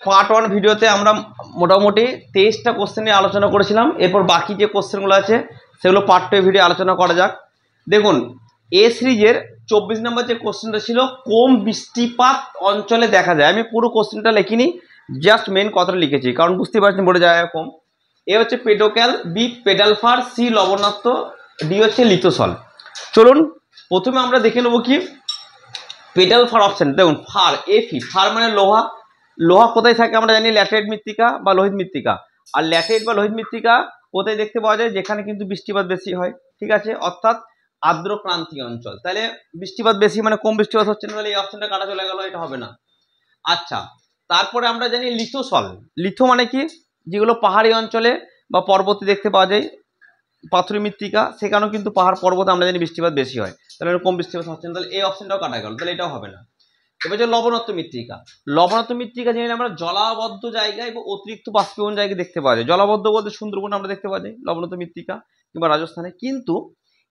Part 1 ভিডিওতে আমরা মোটামুটি 23টা কোশ্চেন নিয়ে আলোচনা করেছিলাম। এরপর বাকি যে কোশ্চেনগুলো আছে সেগুলো পার্ট 2 ভিডিও আলোচনা করা যাক। দেখুন, এ সিরিজের 24 নম্বর যে কোশ্চেনটা ছিল, কম বৃষ্টিপাত অঞ্চলে দেখা যায়। আমি পুরো কোশ্চেনটা লিখিনি, জাস্ট মেন কথাটা লিখেছি, কারণ বুঝতে পারছেন বোর্ডে জায়গা কম। এ হচ্ছে পেডোক্যাল, বি পেডালফার, সি লবণাক্ত, ডি হচ্ছে লিথোসল। চলুন প্রথমে আমরা দেখে নেবো কি পেডালফার অপশন। দেখুন, ফার, এফি, ফার মানে লোহা। লোহা কোথায় থাকে আমরা জানি, ল্যাটেরাইট মৃত্তিকা বা লোহিত মৃত্তিকা। আর ল্যাটেরাইট বা লোহিত মৃত্তিকা কোথায় দেখতে পাওয়া যায়, যেখানে কিন্তু বৃষ্টিপাত বেশি হয়, ঠিক আছে, অর্থাৎ আর্দ্র ক্রান্তীয় অঞ্চল। তাহলে বৃষ্টিপাত বেশি মানে কম বৃষ্টিপাত হচ্ছে না, তাহলে এই অপশনটা কাটা চলে গেল, এটা হবে না। আচ্ছা, তারপরে আমরা জানি লিথোসল। লিথো মানে কি, যেগুলো পাহাড়ি অঞ্চলে বা পর্বতে দেখতে পাওয়া যায়, পাথুরে মৃত্তিকা, সেখানেও কিন্তু পাহাড় পর্বতে আমরা জানি বৃষ্টিপাত বেশি হয়, তাহলে কম বৃষ্টিপাত হচ্ছে না, তাহলে এই অপশনটাও কাটা গেল, তাহলে এটাও হবে না। এবার যে লবণাক্ত মৃত্তিকা, লবণাক্ত মৃত্তিকা জানি আমরা জলাবদ্ধ জায়গায় এবং অতিরিক্ত বাষ্পীভবন জায়গায় দেখতে পাওয়া যায়। জলাবদ্ধ বলতে সুন্দরবনে আমরা দেখতে পাওয়া যায় লবণাক্ত মৃত্তিকা, কিংবা রাজস্থানে। কিন্তু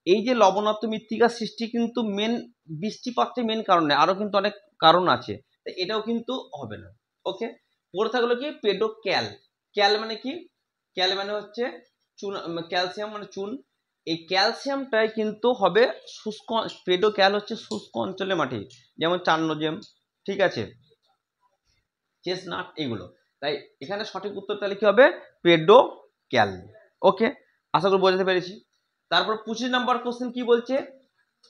এই যে লবণাক্ত মৃত্তিকার সৃষ্টি কিন্তু মেন বৃষ্টিপাতের মেন কারণ নেই, আরো কিন্তু অনেক কারণ আছে, এটাও কিন্তু হবে না। ওকে, পড়ে থাকলো কি পেডোক্যাল। ক্যাল মানে কি, ক্যাল মানে হচ্ছে চুন, ক্যালসিয়াম মানে চুন। এই ক্যালসিয়ামটাই কিন্তু হবে শুষ্ক, পেডোক্যাল হচ্ছে শুষ্ক অঞ্চলের মাটি, যেমন চান্নজেম, ঠিক আছে, চেস্টনাট, এগুলো। তাই এখানে সঠিক উত্তর তাহলে কি হবে, পেডোক্যাল। ওকে, আশা করি বোঝাতে পেরেছি। তারপর 25 নম্বর কোশ্চেন কি বলছে,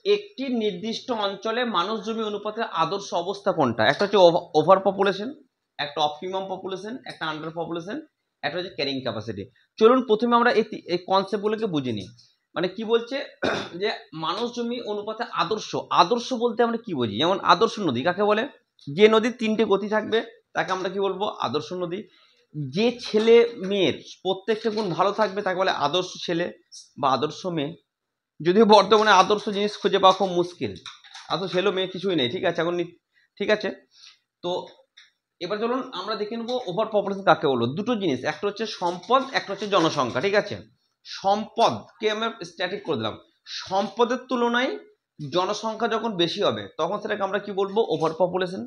একটি নির্দিষ্ট অঞ্চলে মানুষ জমি অনুপাতের আদর্শ অবস্থা কোনটা? একটা হচ্ছে ওভার পপুলেশন, একটা অপটিমাম পপুলেশন, একটা আন্ডার পপুলেশন, একটা হচ্ছে ক্যারিং ক্যাপাসিটি। চলুন প্রথমে আমরা এই কনসেপ্টগুলোকে বুঝে নিই। মানে কি বলছে যে মানুষ জমি অনুপাতে আদর্শ, আদর্শ বলতে আমরা কি বুঝি, যেমন আদর্শ নদী কাকে বলে, যে নদীর 3টে গতি থাকবে তাকে আমরা কি বলবো, আদর্শ নদী। যে ছেলে মেয়ের প্রত্যেকটা গুণ ভালো থাকবে তাকে বলে আদর্শ ছেলে বা আদর্শ মেয়ে। যদিও বর্তমানে আদর্শ জিনিস খুঁজে পাওয়া খুব মুশকিল, আদর্শ ছেলে মেয়ে কিছুই নেই, ঠিক আছে এখন, ঠিক আছে। তো এবার চলুন আমরা দেখে নেবো ওভার পপুলেশন কাকে বলবো। দুটো জিনিস, একটা হচ্ছে সম্পদ, একটা হচ্ছে জনসংখ্যা, ঠিক আছে। সম্পদকে আমরা স্ট্যাটিক করে দিলাম, সম্পদের তুলনায় জনসংখ্যা যখন বেশি হবে তখন সেটাকে আমরা কি বলবো, ওভার পপুলেশন।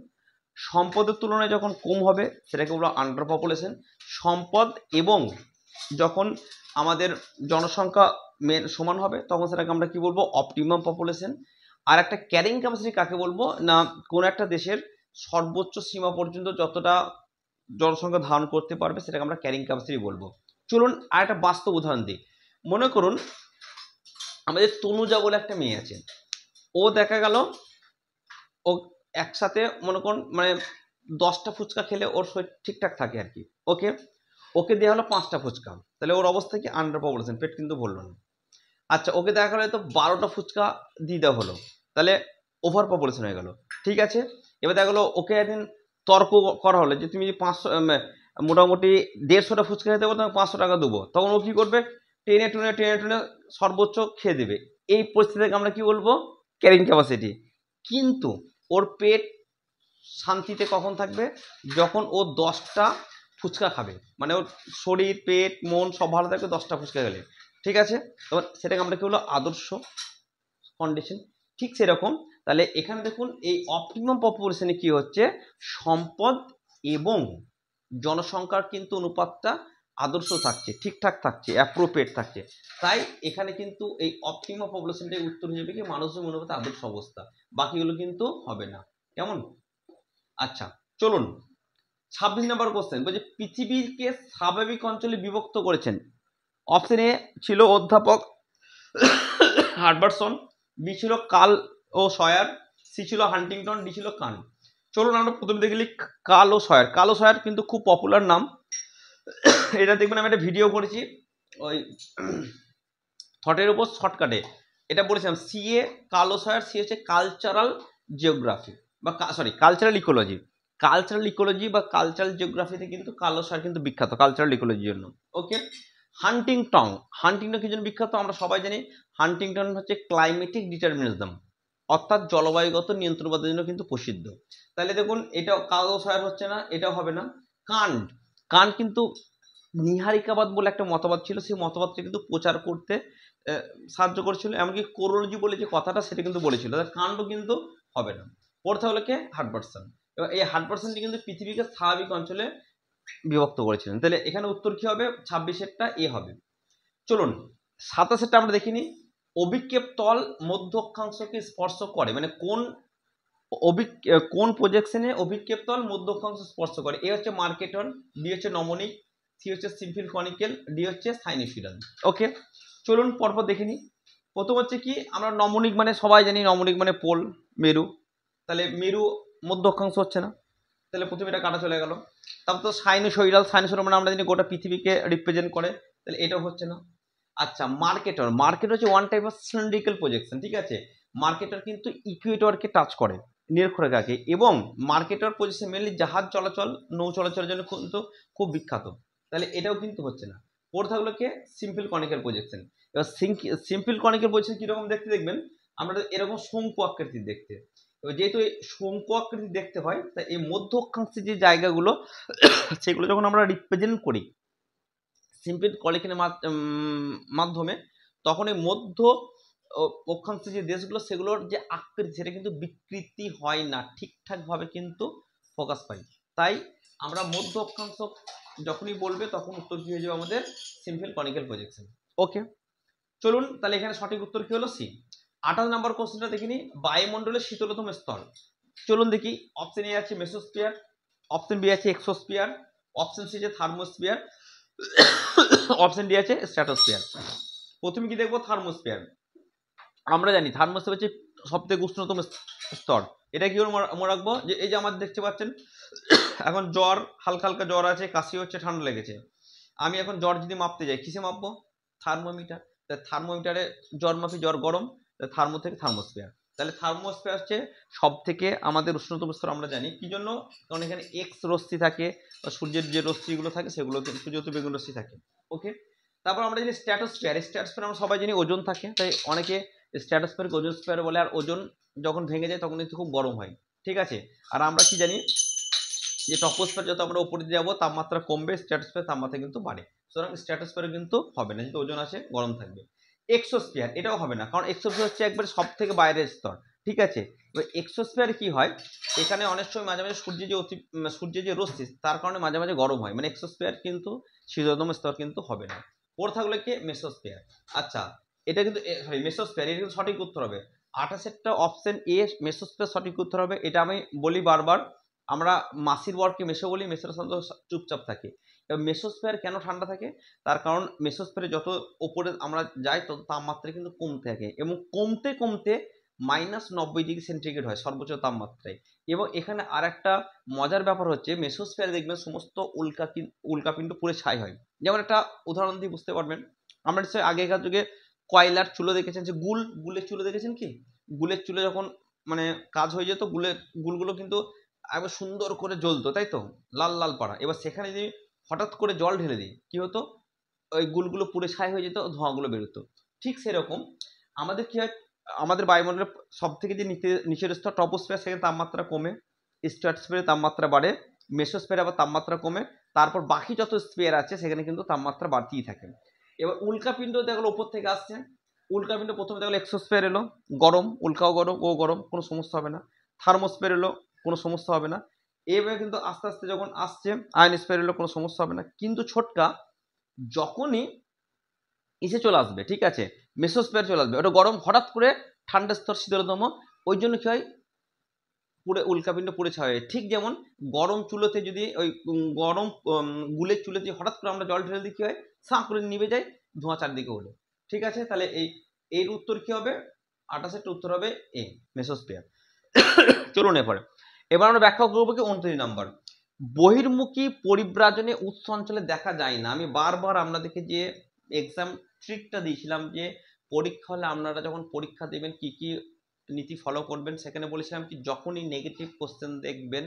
সম্পদের তুলনায় যখন কম হবে সেটাকে বলবো আন্ডার পপুলেশন। সম্পদ এবং যখন আমাদের জনসংখ্যা সমান হবে তখন সেটাকে আমরা কি বলবো, অপটিমাম পপুলেশন। আর একটা ক্যারিং ক্যাপাসিটি কাকে বলবো না, কোন একটা দেশের সর্বোচ্চ সীমা পর্যন্ত যতটা জনসংখ্যা ধারণ করতে পারবে সেটাকে আমরা ক্যারিং ক্যাপাসিটি বলবো। চলুন আর একটা বাস্তব উদাহরণ দিই। মনে করুন আমাদের তনুজা বলে একটা মেয়ে আছে, ও দেখা গেল ও একসাথে মনে করুন মানে 10টা ফুচকা খেলে ওর শরীর ঠিকঠাক থাকে আর কি। ওকে, ওকে দেওয়া হলো 5টা ফুচকা, তাহলে ওর অবস্থা কি, আন্ডার পপুলেশন, পেট কিন্তু ভরলো না। আচ্ছা, ওকে দেখা গেলো তো 12টা ফুচকা দিয়ে দেওয়া হলো, তাহলে ওভার পপুলেশন হয়ে গেল, ঠিক আছে। এবার দেখা গেলো ওকে একদিন তর্ক করা হলো যে তুমি 500 মোটামুটি 150টা ফুচকা খেতে পারো, তোমাকে 500 টাকা দেবো, তখন ও কি করবে, টেনে টুনে টেনে টুনে সর্বোচ্চ খেয়ে দেবে। এই পরিস্থিতিকে আমরা কি বলবো, ক্যারিং ক্যাপাসিটি। কিন্তু ওর পেট শান্তিতে কখন থাকবে, যখন ও 10টা ফুচকা খাবে, মানে ওর শরীর পেট মন সব ভালো থাকবে 10টা ফুচকা গেলে, ঠিক আছে। তখন সেটাকে আমরা কি বলবো, আদর্শ কন্ডিশন। ঠিক সেরকম তাহলে এখানে দেখুন এই অপটিমাম পপুলেশনে কি হচ্ছে, সম্পদ এবং জনসংখ্যার কিন্তু অনুপাতটা আদর্শ থাকছে, ঠিকঠাক থাকছে, অ্যাপ্রোপ্রিয়েট থাকছে। তাই এখানে কিন্তু এই অপটিমাম পপুলেশনটাই উত্তর হিসেবে কি মানুষের অনুপাতে আদর্শ অবস্থা, বাকিগুলো কিন্তু হবে না, কেমন। আচ্ছা চলুন 26 নম্বর কোশ্চেন বলছে, পৃথিবীকে স্বাভাবিক অঞ্চলে বিভক্ত করেছেন। অপশন এ ছিল অধ্যাপক হার্বার্টসন, বি ছিল কার্ল ও সয়ার, সি ছিল হান্টিংটন, ডি ছিল কান। চলুন আমরা প্রথমে দেখে নিই কার্ল ও সয়ার। কার্ল ও সয়ার কিন্তু খুব পপুলার নাম, এটা দেখবেন আমি একটা ভিডিও করেছি ওই থটের উপর শর্টকাটে, এটা বলেছিলাম সিএ কার্ল ও সয়ার। সি হচ্ছে কালচারাল জিওগ্রাফি বা sorry cultural ecology, cultural ecology বা কালচারাল জিওগ্রাফিতে কিন্তু কার্ল ও সয়ার কিন্তু বিখ্যাত কালচারাল ইকোলজির জন্য। ওকে, হান্টিংটন, হান্টিংটন কি জন্য বিখ্যাত আমরা সবাই জানি, হান্টিংটন হচ্ছে ক্লাইমেটিক ডিটারমিনিজম, অর্থাৎ জলবায়ুগত নিয়ন্ত্রণবাদের জন্য কিন্তু প্রসিদ্ধ। তাহলে দেখুন এটাও কার্ল ও সয়ার হচ্ছে না, এটাও হবে না। কান্ট, কান্ট কিন্তু নিহারিকাবাদ বলে একটা মতবাদ ছিল, সেই মতবাদটা কিন্তু প্রচার করতে সাহায্য করেছিল, এমনকি কোরোলজি বলে যে কথাটা সেটা কিন্তু বলেছিল, কান্টও কিন্তু হবে না। পড়তে হলো কে, হার্বার্টসন। এবার এই 100% কিন্তু পৃথিবীকে স্বাভাবিক অঞ্চলে বিভক্ত করেছিলেন। তাহলে এখানে উত্তর কি হবে? 26-এরটা এ হবে। চলুন 27-এরটা আমরা দেখিনি। অভিক্ষেপ তল মধ্য অক্ষাংশকে স্পর্শ করে, মানে কোন প্রজেকশনে অভিক্ষেপ তল মধ্য অক্ষাংশ স্পর্শ করে? এ হচ্ছে মার্কেটন, বি হচ্ছে নমনিক, সি হচ্ছে সিম্পল কনিক্যাল, ডি হচ্ছে সাইনোসুইডাল। ওকে, চলুন পরপর দেখে নিই। প্রথম হচ্ছে কি, আমরা নমনিক মানে সবাই জানি, নমনিক মানে পোল, মেরু। তাহলে মেরু মধ্য অক্ষাংশ হচ্ছে না, তাহলে প্রথমে এটা কাটা চলে গেল। তারপর তো সাইনোসয়েডাল, সাইনোসয়েডাল মানে আমরা জানি গোটা পৃথিবীকে রিপ্রেজেন্ট করে, তাহলে এটাও হচ্ছে না। আচ্ছা, মার্কেটর, মার্কেটর হচ্ছে one type of cylindrical projection, ঠিক আছে। মার্কেটর কিন্তু ইকুয়েটরকে টাচ করে, নিরক্ষরেখাকে, এবং মার্কেটর পজিশন মেনলি জাহাজ চলাচল, নৌ চলাচলের জন্য কিন্তু খুব বিখ্যাত, তাহলে এটাও কিন্তু হচ্ছে না। পড়ে থাকলো কে? Simple conical projection. এবার সিম্পল কনিক্যাল প্রজেকশন কিরকম দেখতে দেখবেন, আমরা এরকম শঙ্কু আকৃতির দেখতে। এবার যেহেতু এই শঙ্কু আকৃতি দেখতে হয়, তাই এই মধ্য অক্ষাংশের যে জায়গাগুলো সেগুলো যখন আমরা রিপ্রেজেন্ট করি সিম্পল কনিক্যালের মাধ্যমে, তখন এই মধ্য অক্ষাংশের যে দেশগুলো সেগুলোর যে আকৃতি সেটা কিন্তু বিকৃতি হয় না, ঠিকঠাকভাবে কিন্তু ফোকাস পাই। তাই আমরা মধ্য অক্ষাংশ যখনই বলবে তখন উত্তর কি হয়ে যাবে আমাদের? Simple conical projection. ওকে, চলুন তাহলে এখানে সঠিক উত্তর কি হলো? সি। 28 নম্বর কোশ্চেনটা দেখিনি, বায়ুমণ্ডলের শীতলতম স্তর। চলুন দেখি, অপশন এ আছে মেসোস্ফিয়ার, অপশন বি আছে এক্সোস্ফিয়ার, অপশন সি আছে থার্মোস্ফিয়ার, অপশন ডি আছে স্ট্র্যাটোস্ফিয়ার। প্রথমে কি দেখবো? থার্মোস্ফিয়ার। আমরা জানি থার্মোস্ফিয়ার হচ্ছে সবথেকে উষ্ণতম স্তর। এটা কি করে মনে রাখবো? যে এই যে আমাদের দেখতে পাচ্ছেন এখন জ্বর, হালকা হালকা জ্বর আছে, কাশি হচ্ছে, ঠান্ডা লেগেছে। আমি এখন জ্বর যদি মাপতে যাই, কিসে মাপবো? থার্মোমিটার। থার্মোমিটারে জ্বর মাপি, জ্বর গরম, থার্মো থেকে থার্মোস্ফিয়ার। তাহলে থার্মোস্ফিয়ার হচ্ছে সব থেকে আমাদের উষ্ণতম স্তর। আমরা জানি কি জন্য? কারণ এখানে এক্স রশ্মি থাকে, বা সূর্যের যে রশ্মিগুলো থাকে সেগুলো সূর্যত বেগুন রশ্মি থাকে। ওকে, তারপর আমরা জানি স্ট্র্যাটোস্ফিয়ার। স্ট্র্যাটোস্ফিয়ার আমরা সবাই জানি ওজন থাকে, তাই অনেকে স্ট্র্যাটোস্ফিয়ারকে ওজন স্ফিয়ার বলে। আর ওজন যখন ভেঙে যায় তখন কিন্তু খুব গরম হয়, ঠিক আছে। আর আমরা কি জানি যে টপোস্ফিয়ার যত আমরা উপরে যাবো তাপমাত্রা কমবে, স্ট্র্যাটোস্ফিয়ার তাপমাত্রা কিন্তু বাড়ে। সুতরাং স্ট্র্যাটোস্ফিয়ার কিন্তু হবে না, যেহেতু ওজন আছে গরম থাকবে। এক্সোস্ফিয়ার, এটাও হবে না, কারণ এক্সোস্ফিয়ার হচ্ছে একবারে সব থেকে বাইরের স্তর, ঠিক আছে। এবার এক্সোস্ফিয়ার কি হয়, এখানে অনেক সময় মাঝে মাঝে সূর্যের যে রশ্মি তার কারণে মাঝে মাঝে গরম হয়, মানে এক্সোস্ফিয়ার কিন্তু শীতলতম স্তর কিন্তু হবে না। ওর থাকলে কি? মেসোস্ফিয়ার। আচ্ছা, এটা কিন্তু সরি মেসোস্ফিয়ার, এটা কিন্তু সঠিক উত্তর হবে। 28-এরটা অপশন এ মেসোস্ফিয়ার সঠিক উত্তর হবে। এটা আমি বলি বারবার, আমরা মাসির বরকে মেসো বলি, মেসোর সাধারণত চুপচাপ থাকে। এবার মেসোস্ফিয়ার কেন ঠান্ডা থাকে? তার কারণ মেসোস্ফিয়ারে যত ওপরে আমরা যাই তত তাপমাত্রা কিন্তু কমতে থাকে, এবং কমতে কমতে -90°C হয় সর্বোচ্চ তাপমাত্রায়। এবং এখানে আর একটা মজার ব্যাপার হচ্ছে, মেসোস্ফিয়ারে দেখবেন সমস্ত উল্কাপিণ্ড পুড়ে ছাই হয়। যেমন একটা উদাহরণ দিয়ে বুঝতে পারবেন, আমরা নিশ্চয়ই আগেকার যুগে কয়লার চুলো দেখেছেন, যে গুলের চুলো দেখেছেন কি? গুলের চুলো যখন মানে কাজ হয়ে যেত, গুলগুলো কিন্তু একবার সুন্দর করে জ্বলতো, তাই তো, লাল লাল পাড়া। এবার সেখানে যদি হঠাৎ করে জল ঢেলে দিই, কি হতো? ওই গুলগুলো পুড়ে ছাই হয়ে যেত, ধোঁয়াগুলো বেরোতো। ঠিক সেরকম আমাদের কি হয়, আমাদের বায়ুমণ্ডলের সব থেকে যে নিচের স্তর টপোস্ফিয়ার, সেখানে তাপমাত্রা কমে, স্ট্র্যাটোস্ফিয়ারে তাপমাত্রা বাড়ে, মেসোস্ফিয়ারে আবার তাপমাত্রা কমে, তারপর বাকি যত স্ফিয়ার আছে সেখানে কিন্তু তাপমাত্রা বাড়তেই থাকে। এবার উল্কাপিণ্ড দেখলো উপর থেকে আসছে, উল্কাপিণ্ড প্রথমে দেখলো এক্সোস্ফিয়ার এলো, গরম, উল্কাও গরম, ও গরম, কোনো সমস্যা হবে না। থার্মোস্ফিয়ার এলো, কোনো সমস্যা হবে না। এভাবে কিন্তু আস্তে আস্তে যখন আসছে আয়নোস্ফিয়ার এলো, কোনো সমস্যা হবে না। কিন্তু ছোটকা যখনই ইসে চলে আসবে, ঠিক আছে, মেসোস্ফিয়ার চলে আসবে, ওটা গরম, হঠাৎ করে ঠান্ডা স্তর শীতলতম, ওই জন্য কি হয়? পুরো উল্কাপিণ্ড পুড়ে ছাই হয়। ঠিক যেমন গরম চুলোতে যদি ওই গরম গুলের চুলোতে হঠাৎ করে আমরা জল ঢেলে দিই, কি হয়? সাঁ করে নিভে যায়, ধোঁয়া চারদিকে ওঠে, ঠিক আছে। তাহলে এর উত্তর কি হবে? 28-এর উত্তর হবে এ, মেসোস্ফিয়ার। চলুন এবার আমরা ব্যাখ্যা করবো কি 29 নম্বর, বহির্মুখী পরিব্রাজনে উৎস অঞ্চলে দেখা যায় না। আমি বারবার আপনাদেরকে যে এক্সাম ট্রিকটা দিয়েছিলাম, যে পরীক্ষা হলে আপনারা যখন পরীক্ষা দেবেন কি কি নীতি ফলো করবেন, সেখানে বলেছিলাম কি যখনই নেগেটিভ কোশ্চেন দেখবেন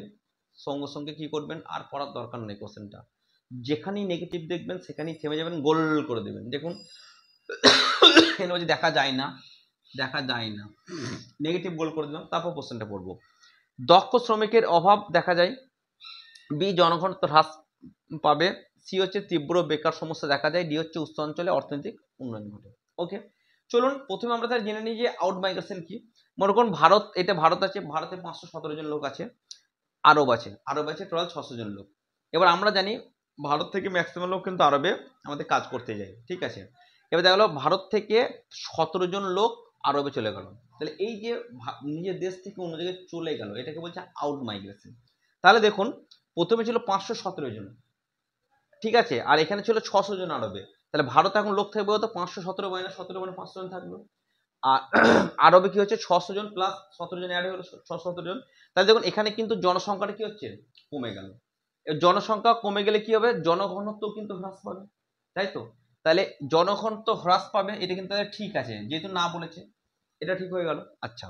সঙ্গে সঙ্গে কি করবেন, আর পড়ার দরকার নেই কোশ্চেনটা। যেখানেই নেগেটিভ দেখবেন সেখানেই থেমে যাবেন, গোল করে দেবেন। দেখুন এখানে বলছি দেখা যায় না, দেখা যায় না, নেগেটিভ গোল করে দিলাম, তারপর কোশ্চেনটা পড়বো। দক্ষ শ্রমিকের অভাব দেখা যায়, বি জনঘনত্ব হ্রাস পাবে, সি হচ্ছে তীব্র বেকার সমস্যা দেখা যায়, ডি হচ্ছে উচ্চ অঞ্চলে অর্থনৈতিক উন্নয়ন ঘটে। ওকে, চলুন প্রথমে আমরা তার জেনে নিই যে আউট মাইগ্রেশন কি। মনে করুন ভারত, এটা ভারত আছে, ভারতে 517 জন লোক আছে, আরব আছে টোটাল 600 জন লোক। এবার আমরা জানি ভারত থেকে ম্যাক্সিমাম লোক কিন্তু আরবে আমাদের কাজ করতে যায়, ঠিক আছে। এবার দেখা গেলো ভারত থেকে 17 জন লোক আরবে চলে গেল, তাহলে এই যে নিজের দেশ থেকে অন্য জায়গায় চলে গেল এটাকে বলছে আউট মাইগ্রেশন। তাহলে দেখুন প্রথমে ছিল 517 জন, ঠিক আছে, আর এখানে ছিল 600 জন আরবে, তাহলে ভারত এখন লোক থাকবে তো 517 মাইনাস 17 মানে 500 জন থাকলো। আর আরবে কি হচ্ছে 600 জন প্লাস 17 জন অ্যাড হলো 617 জন। তাহলে দেখুন এখানে কিন্তু জনসংখ্যাটা কি হচ্ছে, কমে গেল। জনসংখ্যা কমে গেলে কি হবে, জনঘনত্ব কিন্তু হ্রাস পাবে, তাই তো। তাহলে জনঘনত্ব হ্রাস পাবে, এটা কিন্তু ঠিক আছে, যেহেতু না বলেছে এটা ঠিক হয়ে গেল। আচ্ছা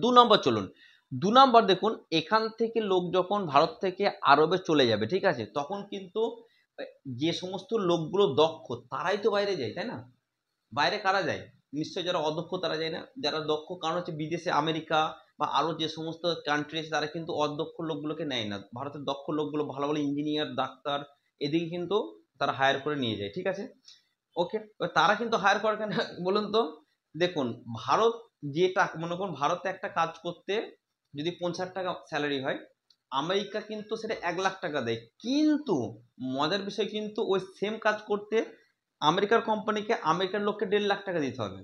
2 নম্বর চলুন, 2 নম্বর দেখুন এখান থেকে লোক যখন ভারত থেকে আরবে চলে যাবে, ঠিক আছে, তখন কিন্তু যে সমস্ত লোকগুলো দক্ষ তারাই তো বাইরে যায়, তাই না। বাইরে কারা যায়, নিশ্চয়ই যারা অদক্ষ তারা যায় না, যারা দক্ষ, কারণ হচ্ছে বিদেশে আমেরিকা বা আরো যে সমস্ত কান্ট্রি আছে তারা কিন্তু অদক্ষ লোকগুলোকে নেয় না, ভারতের দক্ষ লোকগুলো ভালো ভালো ইঞ্জিনিয়ার ডাক্তার এদিকে কিন্তু তারা হায়ার করে নিয়ে যায়, ঠিক আছে। ওকে, তারা কিন্তু হায়ার করে কেন বলুন তো। দেখুন ভারত যে টাকা, মনে করুন ভারতে একটা কাজ করতে যদি 50 টাকা স্যালারি হয়, আমেরিকা কিন্তু সেটা 1 লাখ টাকা দেয়, কিন্তু মজার বিষয় কিন্তু ওই সেম কাজ করতে আমেরিকার কোম্পানিকে আমেরিকার লোককে 1.5 লাখ টাকা দিতে হবে।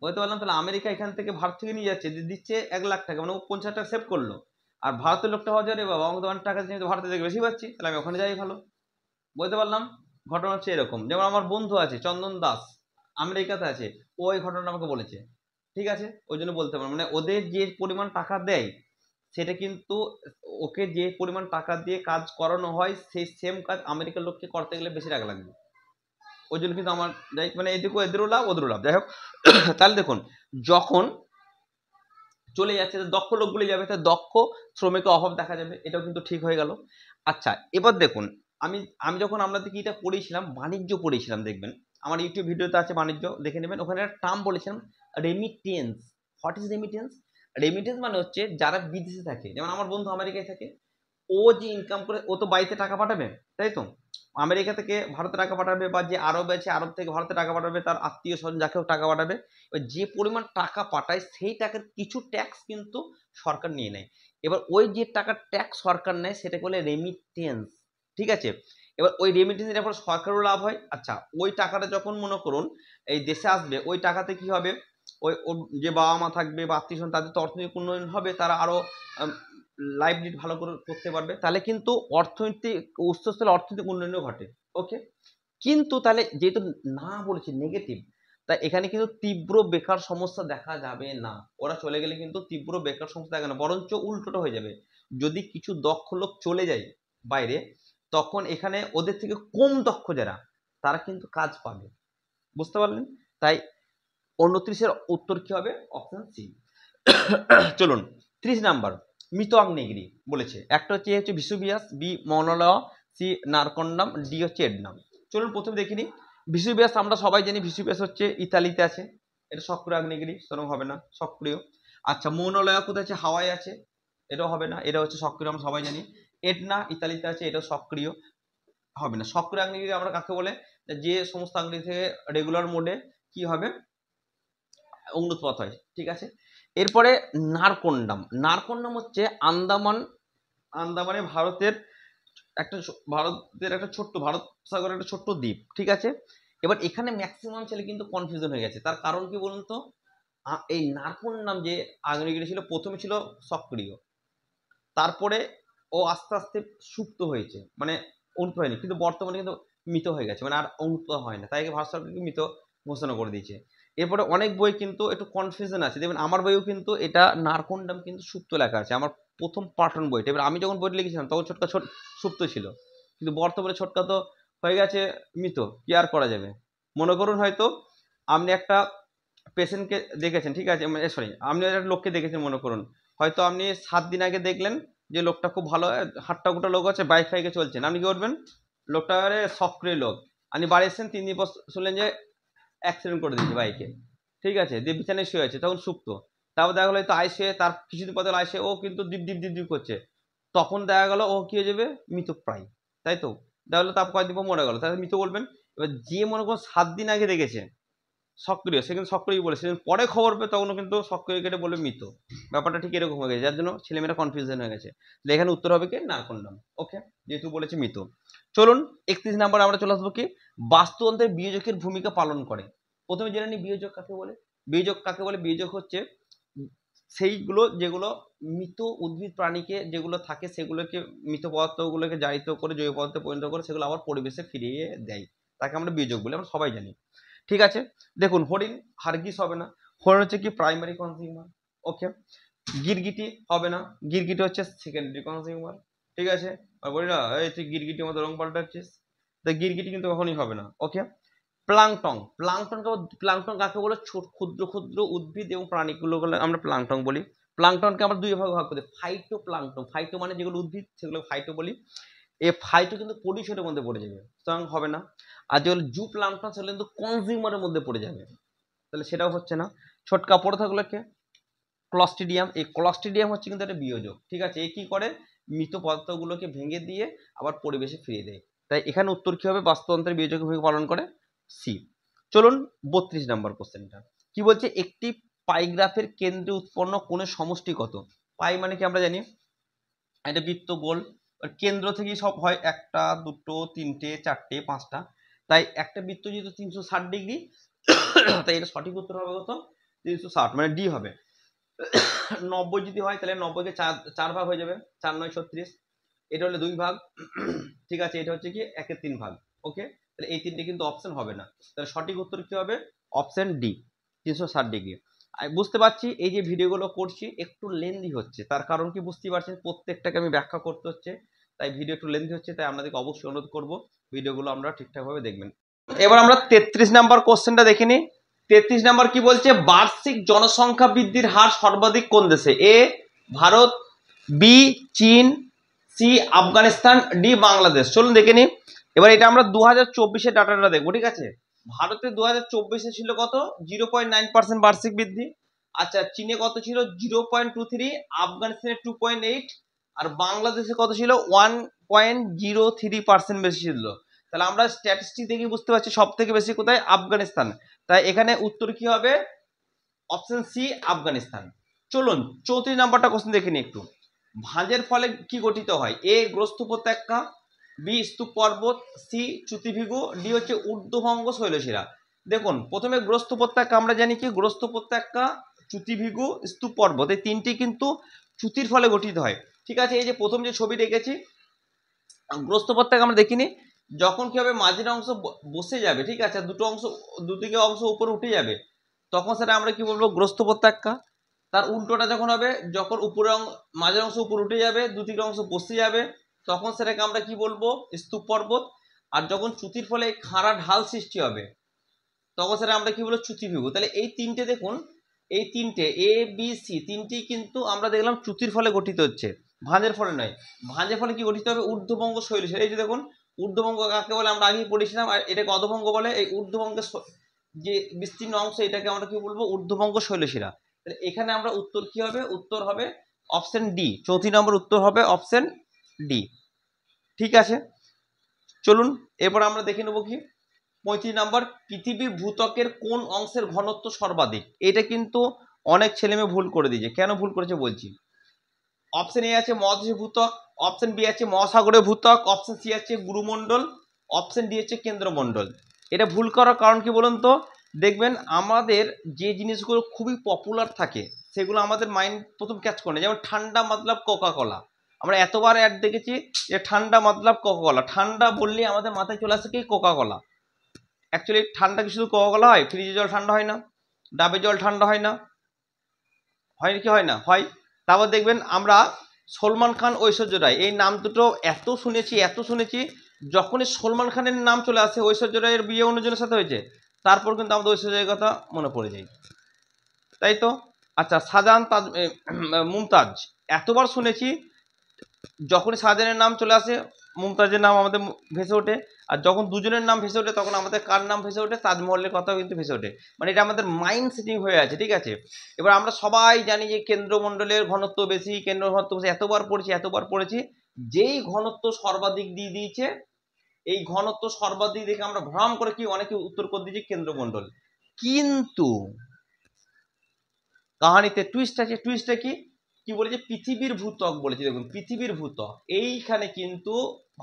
বলতে পারলাম, তাহলে আমেরিকা এখান থেকে ভারত থেকে নিয়ে যাচ্ছে, দিচ্ছে 1 লাখ টাকা, মানে ও 50 টাকা সেভ করলো। আর ভারতের লোকটা হওয়া যায়, বাবা আমাকে তো অনেক টাকা দিয়ে ভারতে থেকে বেশি পাচ্ছি, তাহলে আমি ওখানে যাই ভালো। বলতে পারলাম। ঘটনা হচ্ছে এরকম, যেমন আমার বন্ধু আছে চন্দন দাস, আমেরিকাতে আছে, ও এই ঘটনাটা আমাকে বলেছে, ঠিক আছে, ওই জন্য বলতে পারবো, মানে ওদের যে পরিমাণ টাকা দেয় সেটা কিন্তু ওকে যে পরিমাণ টাকা দিয়ে কাজ করানো হয় সেই সেম কাজ আমেরিকার লোককে করতে গেলে বেশি টাকা লাগবে, ওই জন্য কিন্তু আমার যাই মানে এদিকেও এদেরও লাভ ওদেরও লাভ, যাই হোক। তাহলে দেখুন যখন চলে যাচ্ছে দক্ষ লোকগুলি যাবে, তাই দক্ষ শ্রমিকের অভাব দেখা যাবে, এটাও কিন্তু ঠিক হয়ে গেল। আচ্ছা এবার দেখুন আমি আমি যখন আপনাদের কি এটা পড়েছিলাম, বাণিজ্য পড়েছিলাম, দেখবেন আমার ইউটিউব ভিডিওতে আছে বাণিজ্য, দেখে নেবেন, ওখানে একটা টার্ম বলেছিলাম remittance. What is remittance? Remittance মানে হচ্ছে যারা বিদেশে থাকে, যেমন আমার বন্ধু আমেরিকায় থাকে, ও যে ইনকাম করে ও তো বাড়িতে টাকা পাঠাবে, তাই তো, আমেরিকা থেকে ভারতে টাকা পাঠাবে, বা যে আরব আছে আরব থেকে ভারতে টাকা পাঠাবে, তার আত্মীয় স্বজন যাকেও টাকা পাঠাবে, যে পরিমাণ টাকা পাঠায় সেই টাকার কিছু ট্যাক্স কিন্তু সরকার নিয়ে নেয়। এবার ওই যে টাকার ট্যাক্স সরকার নেয় সেটাকে বলে রেমিটেন্স, ঠিক আছে। এবার ওই রেমিটেন্সের ফলে সরকারও লাভ হয়। আচ্ছা ওই টাকাটা যখন মনে করুন এই দেশে আসবে, ওই টাকাতে কি হবে, ওই ওর যে বাবা মা থাকবে বা আত্মীয় স্বজন তাদের তো অর্থনৈতিক উন্নয়ন হবে, তারা আরো লাইভলিড ভালো করে করতে পারবে, তাহলে কিন্তু অর্থনৈতিক উৎসস্থলে অর্থনৈতিক উন্নয়নও ঘটে। ওকে, কিন্তু তাহলে যেহেতু না বলেছি নেগেটিভ, তাই এখানে কিন্তু তীব্র বেকার সমস্যা দেখা যাবে না, ওরা চলে গেলে কিন্তু তীব্র বেকার সমস্যা দেখা না, বরঞ্চ উল্টোটা হয়ে যাবে, যদি কিছু দক্ষ লোক চলে যায় বাইরে তখন এখানে ওদের থেকে কম দক্ষ যারা তারা কিন্তু কাজ পাবে, বুঝতে পারলেন। তাই 29-এর উত্তর কি হবে, অপশন সি। চলুন 30 নাম্বার, মৃত আগ্নেয়গিরি বলেছে, একটা হচ্ছে ভিসুভিয়াস, বি মৌনালয়া, সি নারকন্ডাম, ডি হচ্ছে এডনাম। চলুন প্রথমে দেখিনি, ভিসুভিয়াস আমরা সবাই জানি ভিসুভিয়াস হচ্ছে ইতালিতে আছে, এটা সক্রিয় আগ্নেয়গিরি, সুতরাং হবে না, সক্রিয়। আচ্ছা মৌনালয়া কোথায় আছে, হাওয়াই আছে, এটাও হবে না, এটা হচ্ছে সক্রিয় আমরা সবাই জানি। এডনা ইতালিতে আছে, এটাও সক্রিয়, হবে না। সক্রিয় আগ্নেয়গিরি আমরা কাকে বলে, যে সমস্ত আগ্নেয়গিরি থেকে রেগুলার মোডে কি হবে, অগ্নুৎপাত হয়, ঠিক আছে। এরপরে নারকন্ডাম, নারকন্ডাম হচ্ছে আন্দামানে ভারতের একটা ছোট্ট, ভারত সাগরের একটা ছোট্ট দ্বীপ, ঠিক আছে। এবার এখানে ম্যাক্সিমাম ছেলে কিন্তু কনফিউশন হয়ে গেছে, তার কারণ কি বলুন তো, এই নারকন্ডাম যে আগ্নেয়গিরি ছিল প্রথমে ছিল সক্রিয়, তারপরে ও আস্তে আস্তে সুপ্ত হয়েছে, মানে অনুত হয়নি, কিন্তু বর্তমানে কিন্তু মৃত হয়ে গেছে, মানে আর অনুত হয় না, তাই ভারত সরকার মৃত ঘোষণা করে দিয়েছে। এরপরে অনেক বই কিন্তু একটু কনফিউশন আছে, দেখবেন আমার বইও কিন্তু এটা নারকন্ডাম কিন্তু সুপ্ত লেখা আছে, আমার প্রথম পাঠন বইটা, এবার আমি যখন বইটা লিখেছিলাম তখন ছোটকা সুপ্ত ছিল, কিন্তু বর্তমানে ছোটকা তো হয়ে গেছে মৃত, কি আর করা যাবে। মনে করুন হয়তো আপনি একটা পেশেন্টকে দেখেছেন, ঠিক আছে, সরি আপনি একটা লোককে দেখেছেন, মনে করুন হয়তো আপনি 7 দিন আগে দেখলেন যে লোকটা খুব ভালো হাট্টা গুটা লোক আছে, বাইক ফাইকে চলছেন, আপনি কি করবেন, লোকটা সক্রিয় লোক, আপনি বাড়ি এসেছেন 3 দিন পর শুনলেন যে অ্যাক্সিডেন্ট করে দিয়েছে বাইকে, ঠিক আছে, দিয়ে বিছানায় শুয়ে আছে, তখন সুপ্ত, তারপর দেখা গেলো হয়তো আইসে তার কিছুদিন পর আইসে ও কিন্তু ডিপ ডিপ ডিপ ডিপ করছে, তখন দেখা গেল ও কি হয়ে যাবে, মৃতপ্রায়, তাই তো, দেখা গেলো তারপর কয়েকদিন পর মরে গেল, তাহলে মৃত বলবেন। এবার যে মনে করুন 7 দিন আগে দেখেছে সক্রিয়, সে কিন্তু সক্রিয় বলে, সেদিন পরে খবর পেয়ে তখনও কিন্তু সক্রিয় কেটে বলবে মৃত। ব্যাপারটা ঠিক এরকম হয়ে গেছে, যার জন্য ছেলেমেয়েরা কনফিউশন হয়ে গেছে। তাহলে এখানে উত্তর হবে কি নারকোন্ডাম। ওকে, যেহেতু বলেছে মৃত। চলুন 31 নাম্বার আমরা চলে আসবো কি বাস্তুতন্ত্রে বিয়োজকের ভূমিকা পালন করে। প্রথমে জেনে নিই বিয়োজক কাকে বলে। বিয়োজক কাকে বলে? বিয়োজক হচ্ছে সেইগুলো যেগুলো মৃত উদ্ভিদ প্রাণীকে যেগুলো থাকে সেগুলোকে, মৃত পদার্থগুলোকে জারিত করে জৈব পদার্থে পরিণত করে সেগুলো আবার পরিবেশে ফিরিয়ে দেয়, তাকে আমরা বিয়োজক বলি, আমরা সবাই জানি। ঠিক আছে, দেখুন হরিণ হারগিস হবে না, হরিণ হচ্ছে কি প্রাইমারি কনজিউমার। ওকে, গিরগিটি হবে না, গিরগিটি হচ্ছে সেকেন্ডারি কনজিউমার। ঠিক আছে, আর বলি না এই তুই গিরগিটির মতো রং পাল্টাচ্ছিস, তো গিরগিটি কিন্তু কখনই হবে না। ওকে, প্লাংটন, প্লাংটন কাকে বলে? ক্ষুদ্র ক্ষুদ্র উদ্ভিদ এবং প্রাণীগুলো আমরা প্লাংটন বলি। প্লাংটনকে আমরা দুই ভাগে ভাগ করি, ফাইটো প্লাংটন। ফাইটো মানে যেগুলো উদ্ভিদ সেগুলো ফাইটো বলি। এই ফাইটো কিন্তু পরিসরের মধ্যে পড়ে যাবে, সুতরাং হবে না। আর যেগুলো জু প্লাংটন সেগুলো কিন্তু কনজিউমারের মধ্যে পড়ে যাবে, তাহলে সেটাও হচ্ছে না। ছোটকা পড়ে থাকলোকে ক্লস্ট্রিডিয়াম, এই ক্লস্ট্রিডিয়াম হচ্ছে কিন্তু একটা বিয়োজক। ঠিক আছে, এ কি করে? মৃত পদার্থগুলোকে ভেঙে দিয়ে আবার পরিবেশে ফিরিয়ে দেয়। তাই এখানে উত্তর কি হবে? বাস্তুতন্ত্রের বিয়োজক ভূমিকা পালন করে, সি। চলুন 32 নম্বর কোশ্চেনটা কি বলছে, একটি পাইগ্রাফের কেন্দ্রে উৎপন্ন কোণের সমষ্টি কত? পাই মানে কি আমরা জানি এটা বৃত্ত, গোল, কেন্দ্র থেকেই সব হয়, একটা দুটো তিনটে চারটে পাঁচটা, তাই একটা বৃত্ত যেহেতু 360 ডিগ্রি, তাই এটা সঠিক উত্তর হবে কত? 360, মানে ডি হবে। 90 যদি হয় তাহলে 90-কে চার ভাগ হয়ে যাবে, 4 9 36, এটা হলে 2 ভাগ। ঠিক আছে, এটা হচ্ছে কি 1/3 ভাগ। ওকে, তাহলে এই তিনটে কিন্তু অপশন হবে না, তাহলে সঠিক উত্তর কি হবে? Option D, 360 degree. আমি বুঝতে পারছি এই যে ভিডিওগুলো করছি একটু লেন্দি হচ্ছে, তার কারণ কি বুঝতেই পারছেন, প্রত্যেকটাকে আমি ব্যাখ্যা করতে হচ্ছে, তাই ভিডিও একটু লেন্দি হচ্ছে, তাই আপনাদেরকে অবশ্যই অনুরোধ করব ভিডিওগুলো আমরা ঠিকঠাকভাবে দেখবেন। এবার আমরা 33 নাম্বার কোশ্চেনটা দেখে নিই। 33 নাম্বার কি বলছে, বার্ষিক জনসংখ্যা বৃদ্ধির হার সর্বাধিক কোন দেশে? এ ভারত, বি চীন, সি আফগানিস্তান, ডি বাংলাদেশ। চলুন দেখে নিই। এবার এটা আমরা 2024-এর ডাটাটা দেখবো। ঠিক আছে, ভারতে 2024-এ ছিল কত? 0.9% বার্ষিক বৃদ্ধি। আচ্ছা, চীনে কত ছিল? 0.23, আফগানিস্তানে 2.8, আর বাংলাদেশে কত ছিল? 1.03% বেশি ছিল। তাহলে আমরা স্ট্যাটিস্টিক দেখে বুঝতে পারছি সব থেকে বেশি কোথায়? আফগানিস্তান। তাই এখানে উত্তর কি হবে? Option C Afghanistan. চলুন 34 নাম্বারটা কোশ্চেন দেখে নিই একটু। ভাঁজের ফলে কি গঠিত হয়? এ গ্রস্ত উপত্যকা, বি স্তূপ পর্বত, সি চ্যুতিভৃগু, ডি হচ্ছে ঊর্ধ্বভঙ্গ শৈলশিরা। দেখুন প্রথমে গ্রস্ত উপত্যকা আমরা জানি কি, গ্রস্ত উপত্যকা, চ্যুতিভৃগু, স্তূপ পর্বত, এই তিনটি কিন্তু চ্যুতির ফলে গঠিত হয়। ঠিক আছে, এই যে প্রথম যে ছবি রেখেছি গ্রস্ত উপত্যকা আমরা দেখিনি, যখন কি হবে মাঝের অংশ বসে যাবে, ঠিক আছে, দুদিকে অংশ উপরে উঠে যাবে, তখন সেটা আমরা কি বলবো? গ্রস্ত উপত্যকা। তার উল্টোটা যখন হবে, যখন মাঝের অংশ উপরে উঠে যাবে, দুদিকে অংশ বসে যাবে, তখন সেটাকে আমরা কি বলবো? স্তূপ পর্বত। আর যখন চ্যুতির ফলে খাড়া ঢাল সৃষ্টি হবে, তখন সেটা আমরা কি বলবো? চ্যুতিভৃগু। তাহলে এই তিনটে দেখুন, এই তিনটে এ বি সি তিনটি কিন্তু আমরা দেখলাম চ্যুতির ফলে গঠিত হচ্ছে, ভাঁজের ফলে নয়। ভাঁজের ফলে কি গঠিত হবে? ঊর্ধ্বভঙ্গ শৈলশিরা। এই যে দেখুন ঊর্ধ্বভঙ্গ কাকে বলে আমরা আগেই পড়েছিলাম, আর এটাকে অধভঙ্গ বলে। এই ঊর্ধ্বভঙ্গের যে বিস্তীর্ণ অংশ এটাকে আমরা কি বলবো? ঊর্ধ্বভঙ্গ শৈলশিরা। তাহলে এখানে আমরা উত্তর কি হবে? উত্তর হবে অপশন ডি। 34 নম্বর উত্তর হবে অপশন ডি। ঠিক আছে, চলুন এরপর আমরা দেখে নেবো কি 35 নম্বর, পৃথিবীর ভূত্বকের কোন অংশের ঘনত্ব সর্বাধিক? এটা কিন্তু অনেক ছেলেমেয়ে ভুল করে দিয়েছে। কেন ভুল করেছে বলছি। অপশন এ আছে মহাদেশীয় ভূত্বক, অপশন বি আছে মহাসাগরীয় ভূত্বক, অপশন সি আছে গুরুমণ্ডল, অপশন ডি হচ্ছে কেন্দ্রমণ্ডল। এটা ভুল করার কারণ কি বলুন তো? দেখবেন আমাদের যে জিনিসগুলো খুবই পপুলার থাকে সেগুলো আমাদের মাইন্ড প্রথম ক্যাচ করে না। যেমন ঠান্ডা মতলব কোকা কোলা, আমরা এতবার অ্যাড দেখেছি যে ঠান্ডা মতলব কোকা কোলা, ঠান্ডা বললে আমাদের মাথায় চলে আসে কি? কোকা কোলা। অ্যাকচুয়ালি ঠান্ডা কি শুধু কোকা কোলা হয়? ফ্রিজে জল ঠান্ডা হয় না? ডাবের জল ঠান্ডা হয় না? হয় কি হয় না? হয়। তারপর দেখবেন আমরা সলমান খান, ঐশ্বর্য রায়, এই নাম দুটো এত শুনেছি, যখনই সলমান খানের নাম চলে আসে ঐশ্বর্য রায়ের বিয়ে অন্যজনের সাথে হয়েছে, তারপর কিন্তু আমাদের ঐশ্বর্য রায়ের কথা মনে পড়ে যায়, তাই তো? আচ্ছা, শাহজাহান মুমতাজ এতবার শুনেছি, যখনই শাহজাহানের নাম চলে আসে মুমতাজের নাম আমাদের ভেসে ওঠে, আর যখন দুজনের নাম ভেসে ওঠে তখন আমাদের কার নাম ভেসে ওঠে? তাজমহলের কথাও কিন্তু ভেসে ওঠে। মানে এটা আমাদের মাইন্ড সেটিং হয়ে আছে। ঠিক আছে, এবার আমরা সবাই জানি যে কেন্দ্রমণ্ডলের ঘনত্ব বেশি, কেন্দ্র ঘনত্ব বেশি, এতবার পড়েছি, যেই ঘনত্ব সর্বাধিক দিয়ে দিয়েছে, এই ঘনত্ব সর্বাধিক দেখে আমরা ভ্রম করে কি অনেকে উত্তর করে দিয়েছি কেন্দ্রমণ্ডল। কিন্তু কাহানিতে টুইস্ট আছে। টুইস্টটা কি কি বলেছে? পৃথিবীর ভূত্বক বলেছে। দেখুন পৃথিবীর ভূত্বক, এইখানে কিন্তু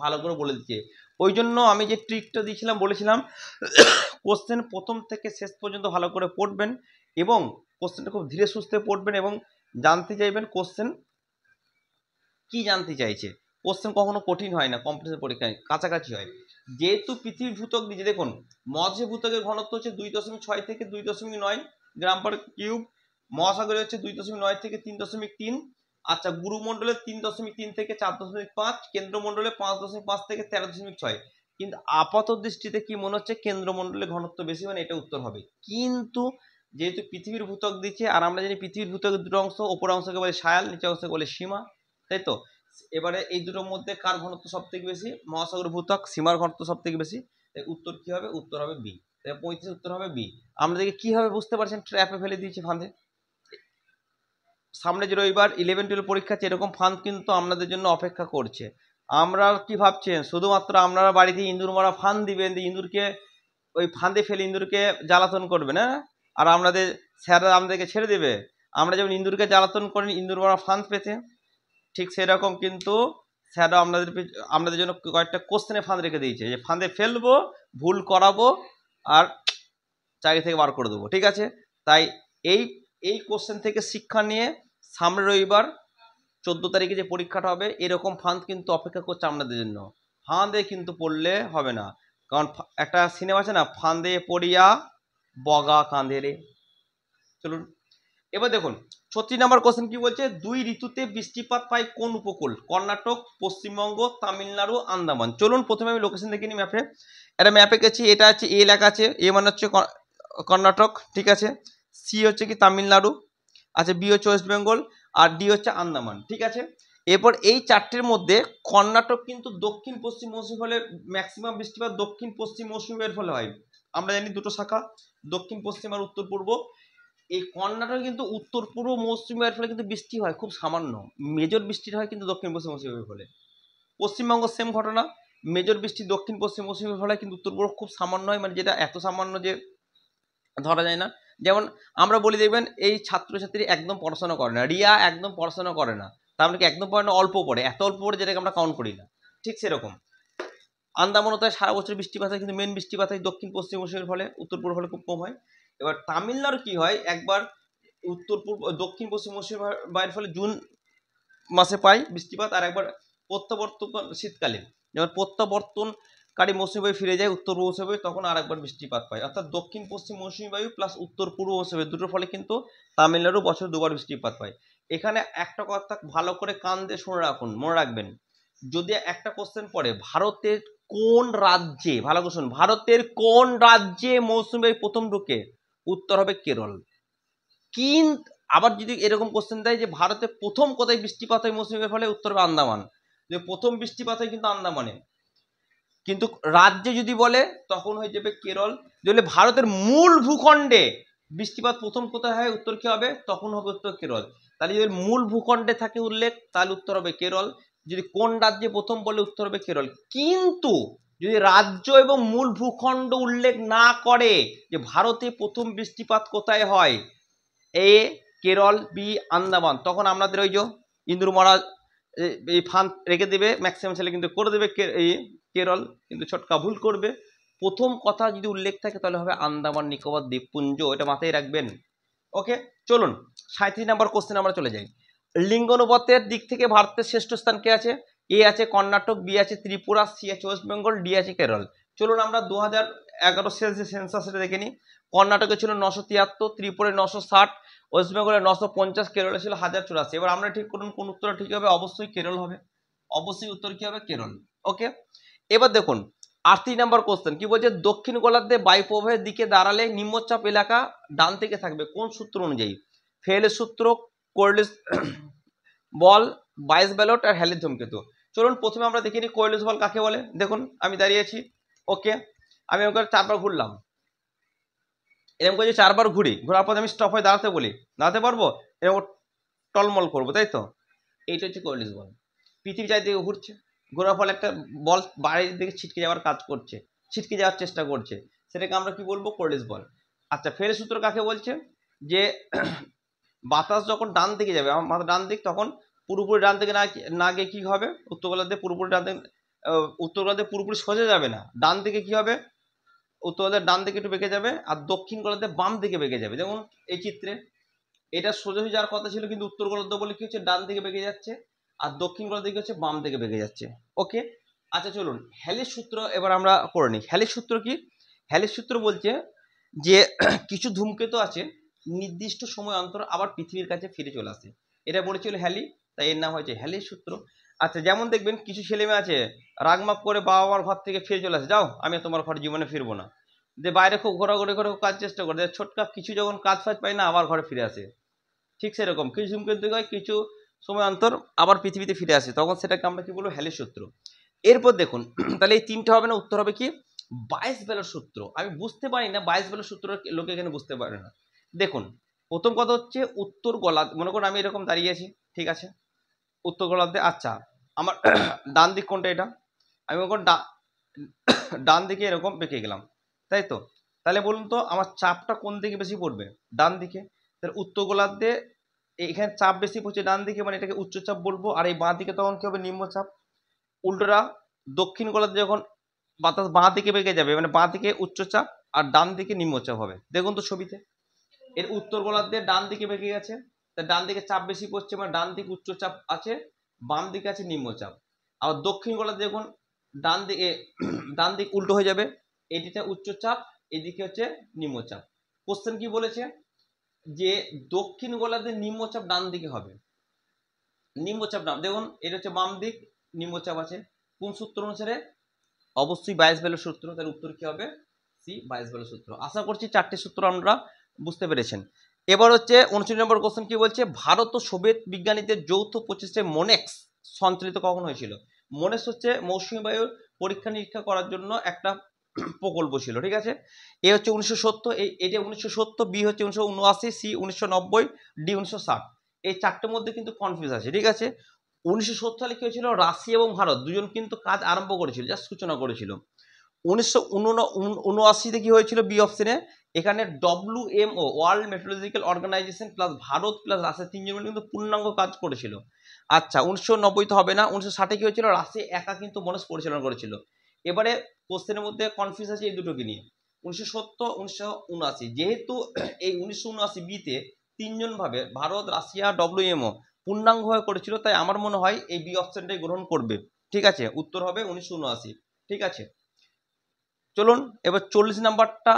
ভালো করে বলে দিচ্ছে। ওই জন্য আমি যে ট্রিকটা দিয়েছিলাম, বলেছিলাম কোশ্চেন প্রথম থেকে শেষ পর্যন্ত ভালো করে পড়বেন এবং কোশ্চেনটা খুব ধীরে সুস্থে পড়বেন এবং জানতে চাইবেন কোশ্চেন কি জানতে চাইছে। কোশ্চেন কখনো কঠিন হয় না, কম্পিটিশন পরীক্ষায় কাছাকাছি হয়। যেহেতু পৃথিবীর ভূত্বক দিচ্ছে, দেখুন মহাদেশ ভূত্বকের ঘনত্ব হচ্ছে 2.6 থেকে 2.9 গ্রাম পার কিউব, মহাসাগরে হচ্ছে 2.9 থেকে 3.3, আচ্ছা গুরুমণ্ডলে 3.3 থেকে 4.5, কেন্দ্রমণ্ডলে 5.5 থেকে 13.6। কিন্তু আপাত দৃষ্টিতে কি মনে হচ্ছে? কেন্দ্রমণ্ডলে ঘনত্ব বেশি, মানে এটা উত্তর হবে। কিন্তু যেহেতু পৃথিবীর ভূত্বক দিচ্ছে, আর আমরা জানি পৃথিবীর ভূত্বকের দুটো অংশ, ওপর অংশকে বলে সায়াল, নিচে অংশকে বলে সীমা, তাই তো? এবারে এই দুটোর মধ্যে কার ঘনত্ব সব থেকে বেশি? মহাসাগর ভূত্বক, সীমার ঘনত্ব সব থেকে বেশি। উত্তর কি হবে? উত্তর হবে বি। 35 উত্তর হবে বি। আমাদেরকে কিভাবে বুঝতে পারছেন? ট্র্যাপে ফেলে দিয়েছি, ফাঁদে। সামনে যে রবিবার 11-12 পরীক্ষা আছে, এরকম ফাঁদ কিন্তু আপনাদের জন্য অপেক্ষা করছে। আমরা কি ভাবছেন শুধুমাত্র আপনারা বাড়িতে ইঁদুর মারা ফাঁদ দিবেন, ইঁদুরকে ওই ফাঁদে ফেলে ইঁদুরকে জ্বালাতন করবেন, হ্যাঁ? আর আপনাদের স্যাররা আমাদেরকে ছেড়ে দেবে? আমরা যেমন ইঁদুরকে জ্বালাতন করেন ইঁদুর মারা ফাঁদ পেতে, ঠিক সেরকম কিন্তু স্যাররা আপনাদের জন্য কয়েকটা কোশ্চেনে ফাঁদ রেখে দিয়েছে, যে ফাঁদে ফেলবো, ভুল করাবো আর চাকরি থেকে বার করে দেবো, ঠিক আছে? তাই এই এই কোশ্চেন থেকে শিক্ষা নিয়ে সামনের রবিবার 14 তারিখে যে পরীক্ষাটা হবে, এরকম ফাঁদ কিন্তু অপেক্ষা করছে আপনাদের জন্য। ফাঁদে কিন্তু পড়লে হবে না, কারণ একটা সিনেমা আছে না, ফাঁদে পড়িয়া বগা কাঁধে রে। চলুন এবার দেখুন 36 নম্বর কোশ্চেন কি বলছে? দুই ঋতুতে বৃষ্টিপাত পায় কোন উপকূল? কর্ণাটক, পশ্চিমবঙ্গ, তামিলনাড়ু, আন্দামান। চলুন প্রথমে আমি লোকেশন দেখে নিই ম্যাপে। এটা ম্যাপে গেছি, এটা হচ্ছে এ লেখা আছে, এ মানে হচ্ছে কর্ণাটক, ঠিক আছে। সি হচ্ছে কি তামিলনাড়ু, আচ্ছা বি হচ্ছে ওয়েস্ট বেঙ্গল, আর ডি হচ্ছে আন্দামান, ঠিক আছে। এরপর এই চারটের মধ্যে কর্ণাটক কিন্তু দক্ষিণ পশ্চিম মৌসুমী ফলে ম্যাক্সিমাম বৃষ্টিপাত দক্ষিণ পশ্চিম মৌসুমীর ফলে হয়। আমরা জানি দুটো শাখা, দক্ষিণ পশ্চিম আর উত্তর পূর্ব। এই কর্ণাটকে কিন্তু উত্তর পূর্ব মৌসুমী বায়ুর ফলে কিন্তু বৃষ্টি হয় খুব সামান্য, মেজর বৃষ্টিটা হয় কিন্তু দক্ষিণ পশ্চিম মৌসুমী বায়ুর ফলে। পশ্চিমবঙ্গ সেম ঘটনা, মেজর বৃষ্টি দক্ষিণ পশ্চিম মৌসুমী ফলে, কিন্তু উত্তর পূর্ব খুব সামান্য হয়, মানে যেটা এত সামান্য যে ধরা যায় না। যেমন আমরা বলি, দেখবেন এই ছাত্রছাত্রী একদম পড়াশোনা করে না, রিয়া একদম পড়াশোনা করে না, তার মানে কি একদম পড়ে না, অল্প পড়ে, এত অল্প পড়ে যেটাকে আমরা কাউন্ট করি না, ঠিক সেরকম আন্দামানতে সারা বছর বৃষ্টিপাত হয়, কিন্তু মেন বৃষ্টিপাত হয় দক্ষিণ পশ্চিম মৌসুমীর ফলে, উত্তর পূর্ব ফলে খুব কম হয়। এবার তামিলনাড়ু কি হয়, একবার উত্তর পূর্ব দক্ষিণ পশ্চিম মৌসুমী বায়ুর ফলে জুন মাসে পাই বৃষ্টিপাত, আর একবার প্রত্যাবর্তন শীতকালে, যেমন প্রত্যাবর্তনকারী মৌসুমী বায়ু ফিরে যায় উত্তর পূর্ব মৌসুমী বায়ু, তখন আর একবার বৃষ্টিপাত পায়। অর্থাৎ দক্ষিণ পশ্চিম মৌসুমী বায়ু প্লাস উত্তর পূর্ব মৌসুমী বায়ু দুটোর ফলে কিন্তু তামিলনাড়ু বছর দুবার বৃষ্টিপাত পায়। এখানে একটা কথা ভালো করে কান দিয়ে শুনে রাখুন, মনে রাখবেন, যদি একটা কোশ্চেন পড়ে ভারতের কোন রাজ্যে, ভালো করে শুনুন, ভারতের কোন রাজ্যে মৌসুমী বায়ু প্রথম ঢুকে, উত্তর হবে কেরল। কিন্তু আবার যদি এরকম কোশ্চেন দেয় যে ভারতে প্রথম কোথায় বৃষ্টিপাত হয় মৌসুমীর ফলে, উত্তর হবে আন্দামান, যে প্রথম বৃষ্টিপাত হয় কিন্তু আন্দামানে। কিন্তু রাজ্যে যদি বলে তখন হয়ে যাবে কেরল। যদি ভারতের মূল ভূখণ্ডে বৃষ্টিপাত প্রথম কোথায় হয়, উত্তর কি হবে, তখন হবে উত্তর কেরল। তাহলে যদি মূল ভূখণ্ডে থাকে উল্লেখ, তাহলে উত্তর হবে কেরল। যদি কোন রাজ্যে প্রথম বলে, উত্তর হবে কেরল। কিন্তু যদি রাজ্য এবং মূল ভূখণ্ড উল্লেখ না করে যে ভারতে প্রথম বৃষ্টিপাত কোথায় হয়, এ কেরল, বি আন্দামান, তখন আপনাদের ওই যে ইন্দুর মারা এই ফান রেখে দেবে, ম্যাক্সিমাম ছেলে কিন্তু করে দেবে এই কেরল, কিন্তু ছোটকা ভুল করবে। প্রথম কথা যদি উল্লেখ থাকে তাহলে হবে আন্দামান নিকোবর দ্বীপপুঞ্জ, এটা মাথায় রাখবেন। ওকে চলুন 37 নম্বর কোশ্চেন আমরা চলে যাই। লিঙ্গানুপাতের দিক থেকে ভারতের শ্রেষ্ঠ স্থান কে আছে? এ আছে কর্ণাটক, বি আছে ত্রিপুরা, সি আছে ওয়েস্ট বেঙ্গল, ডি আছে কেরল। চলুন আমরা 2011 সালের যে সেন্সাসটা দেখে নিই। কর্ণাটকে ছিল 973, ত্রিপুরায় 960, ওয়েস্ট বেঙ্গলে 950, কেরলে ছিল 1084। এবার আমরা ঠিক করুন কোন উত্তরটা ঠিক হবে। অবশ্যই কেরল হবে, অবশ্যই উত্তর কি হবে, কেরল। ওকে এবার দেখুন 38 নম্বর কোশ্চেন কি বলছে? দক্ষিণ গোলার্ধে বায়ুপ্রবাহের দিকে দাঁড়ালে নিম্নচাপ এলাকা ডান দিকে থাকবে কোন সূত্র অনুযায়ী? ফেলের সূত্র, কোর্লিস বল, বাইস ব্যালট আর হ্যালির ধূমকেতু। চলুন প্রথমে আমরা দেখে নিই কোর্লিস বল কাকে বলে। দেখুন আমি দাঁড়িয়ে আছি, ওকে আমি ওখানে 4বার ঘুরলাম, এরকম করে 4বার ঘুরি, ঘোরার পর আমি স্টপ হয়ে দাঁড়াতে বলি, দাঁড়াতে পারবো? এরকম টলমল করবো, তাই তো? এইটা হচ্ছে কোর্লিস বল। পৃথিবী চারিদিকে ঘুরছে, ঘোরার ফলে একটা বল বাইরের দিকে ছিটকে যাওয়ার কাজ করছে, ছিটকে যাওয়ার চেষ্টা করছে, সেটাকে আমরা কি বলবো? কোর্লিস বল। আচ্ছা, ফেলে সূত্র কাকে বলছে? যে বাতাস যখন ডান দিকে যাবে, আমার মাথা ডান দিক, তখন পুরোপুরি ডান দিকে না গিয়ে কি হবে, উত্তর গোলার্ধে পুরোপুরি ডান দিকে, উত্তর গোলার্ধে পুরোপুরি সোজা যাবে না, ডান দিকে কি হবে, উত্তর গোলার্ধের ডান দিকে একটু বেঁকে যাবে, আর দক্ষিণ গোলার্ধে বাম দিকে বেঁকে যাবে। যেমন এই চিত্রে এটা সোজাসুজি যাওয়ার কথা ছিল, কিন্তু উত্তর গোলার্ধ বলে কি হচ্ছে, ডান দিকে বেঁকে যাচ্ছে, আর দক্ষিণ গোলার্ধ দিকে হচ্ছে বাম দিকে বেঁকে যাচ্ছে। ওকে, আচ্ছা চলুন হ্যালির সূত্র এবার আমরা করে নিই। হ্যালির সূত্র কি? হ্যালির সূত্র বলছে যে কিছু ধূমকেতু আছে নির্দিষ্ট সময় অন্তর আবার পৃথিবীর কাছে ফিরে চলে আসে, এটা বলেছিল হ্যালি, তাই এর নাম হয়েছে হ্যালির সূত্র। আচ্ছা, যেমন দেখবেন কিছু ছেলে মেয়ে আছে রাগমাগ করে বাবা মার ঘর থেকে ফিরে চলে আসে, যাও আমি তোমার ঘরে জীবনে ফিরবো না, যে বাইরে খুব ঘোরাঘুরি করে কাজ চেষ্টা করে, ছোটকা কিছু যখন কাজ ফাজ পায় না আবার ঘরে ফিরে আসে। ঠিক সেরকম কিছু ধূমকেতু হয় কিছু সময় অন্তর আবার পৃথিবীতে ফিরে আসে, তখন সেটাকে আমরা কি বলবো, হ্যালির সূত্র। এরপর দেখুন তাহলে এই তিনটে হবে না, উত্তর হবে কি, বাইশ বেলার সূত্র। আমি বুঝতে পারি না বাইশ বেলার সূত্র লোকে এখানে বুঝতে পারে না। দেখুন প্রথম কথা হচ্ছে উত্তর গোলার্ধ, মনে করুন আমি এরকম দাঁড়িয়ে আছি, ঠিক আছে, উত্তর গোলার্ধে। আচ্ছা, আমার ডান দিক কোনটা, এটা আমি মনে করুন ডান দিকে এরকম বেঁকে গেলাম, তাই তো? তাহলে বলুন তো আমার চাপটা কোন দিকে বেশি পড়বে? ডান দিকে। তাহলে উত্তর গোলার্ধে এখানে চাপ বেশি পড়ছে ডান দিকে, মানে এটাকে উচ্চচাপ বলবো, আর এই বাঁ দিকে তখন কি হবে, নিম্নচাপ। উল্টোটা দক্ষিণ গোলার্ধে যখন বাতাস বাঁ দিকে বেঁকে যাবে, মানে বাঁ দিকে উচ্চচাপ আর ডান দিকে নিম্নচাপ হবে। দেখুন তো ছবিতে, এর উত্তর গোলার্ধে ডান দিকে বেঁকে গেছে, তা ডান দিকে চাপ বেশি পড়ছে, মানে ডান দিকে উচ্চচাপ আছে, বাম দিকে আছে নিম্নচাপ। আবার দক্ষিণ গোলার্ধে যখন ডান দিক উল্টো হয়ে যাবে, এদিকে উচ্চচাপ, এদিকে হচ্ছে নিম্নচাপ। কোশ্চেন কি বলেছে, যে দক্ষিণ গোলার্ধে নিম্নচাপ ডান দিকে হবে, নিম্নচাপ ডান, দেখুন এটা হচ্ছে বাম দিক, নিম্নচাপ আছে। কোন সূত্র অনুসারে? অবশ্যই বাইশ বেলের সূত্র। তার উত্তর কি হবে, সি, বাইশ বেলের সূত্র। আশা করছি চারটি সূত্র আমরা বুঝতে পেরেছেন। এবার হচ্ছে 29 নম্বর কোশ্চেন কি বলছে, ভারত ও সোভিয়েত বিজ্ঞানীদের যৌথ প্রচেষ্টায় মোনেক্স সঞ্চালিত কখন হয়েছিল? মোনেক্স হচ্ছে মৌসুমী বায়ুর পরীক্ষা নিরীক্ষা করার জন্য একটা প্রকল্প ছিল, ঠিক আছে। এ হচ্ছে 1970, এটা 1970, বি হচ্ছে 1979, সি 1990, ডি 1960। এই চারটের মধ্যে কিন্তু কনফিউজ আছে, ঠিক আছে। 1970 সালে কি হয়েছিল, রাশিয়া এবং ভারত দুজন কিন্তু কাজ আরম্ভ করেছিল, জাস্ট সূচনা করেছিল। 1979 কি হয়েছিল, বি অপশনে, এখানে WMO world meteorological organisation plus Bharat plus Russia তিনজন মিলে কিন্তু পূর্ণাঙ্গ কাজ করেছিল। আচ্ছা, 1990 তো হবে না, 1960 কি হয়েছিল, রাশিয়া একা কিন্তু মোনেক্স পরিচালনা করেছিল। এবারে কোশ্চেনের মধ্যে কনফিউজ আছে এই দুটোকে নিয়ে, 1970, 1979। যেহেতু এই 1979 বিতে তিনজন ভাবে ভারত, রাশিয়া, WMO পূর্ণাঙ্গভাবে করেছিল, তাই আমার মনে হয় এই বি অপশনটাই গ্রহণ করবে, ঠিক আছে। উত্তর হবে 1979, ঠিক আছে। চলুন এবার 40 নাম্বারটা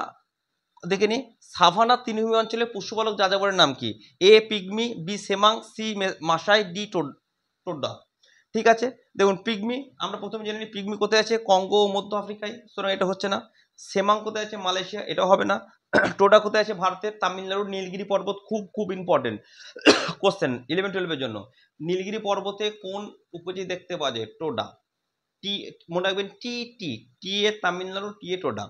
দেখে নিই। সাভানা তৃণভূমি অঞ্চলে পুষ্পবালক যাযাবরের নাম কি? A pygmy, B Semang, C Maasai, D Toda. ঠিক আছে, দেখুন পিগমি আমরা প্রথমে জেনে নিই, পিগমি কোথায় আছে, কঙ্গো ও মধ্য আফ্রিকায়, সুতরাং এটা হচ্ছে না। সেমাং কোথায় আছে, মালয়েশিয়া, এটা হবে না। টোডা কোথায় আছে, ভারতের তামিলনাড়ুর নীলগিরি পর্বত, খুব খুব ইম্পর্টেন্ট কোশ্চেন 11-12 জন্য। নীলগিরি পর্বতে কোন উপজাতি দেখতে পাওয়া যায়? টোডা। টি, মনে রাখবেন, টি টি টি এ তামিলনাড়ু, টি এ টোডা।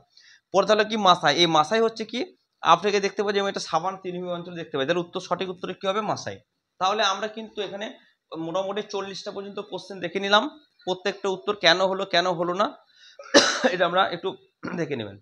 পরে তাহলে কি মাসাই, এই মাসাই হচ্ছে কি আফ্রিকায় দেখতে পাই, যেমন এটা সাবান তৃণভূমি অঞ্চলে দেখতে পাই, তাহলে উত্তর, সঠিক উত্তরে কি হবে, মাসাই। তাহলে আমরা কিন্তু এখানে মোটামুটি 40টা পর্যন্ত কোশ্চেন দেখে নিলাম, প্রত্যেকটা উত্তর কেন হলো কেন হলো না এটা আমরা একটু দেখে নেবেন।